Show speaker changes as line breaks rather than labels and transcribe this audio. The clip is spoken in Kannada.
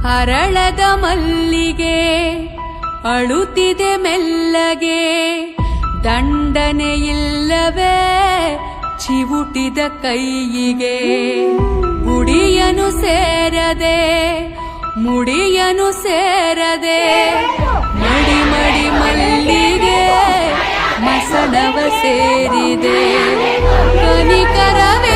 ಹರಳದ ಮಲ್ಲಿಗೆ ಅಳುತ್ತಿದೆ ಮೆಲ್ಲಗೆ, ದಂಡನೆಯಿಲ್ಲವೇ ಚಿವುಟಿದ ಕೈಯಿಗೆ. ಗುಡಿಯನು ಸೇರದೆ ಮುಡಿಯನು ಸೇರದೆ, ಮಡಿ ಮಡಿ ಮಲ್ಲಿಗೆ ಮಸಣವ ಸೇರಿದೆ. ಕನಿಕರವೇ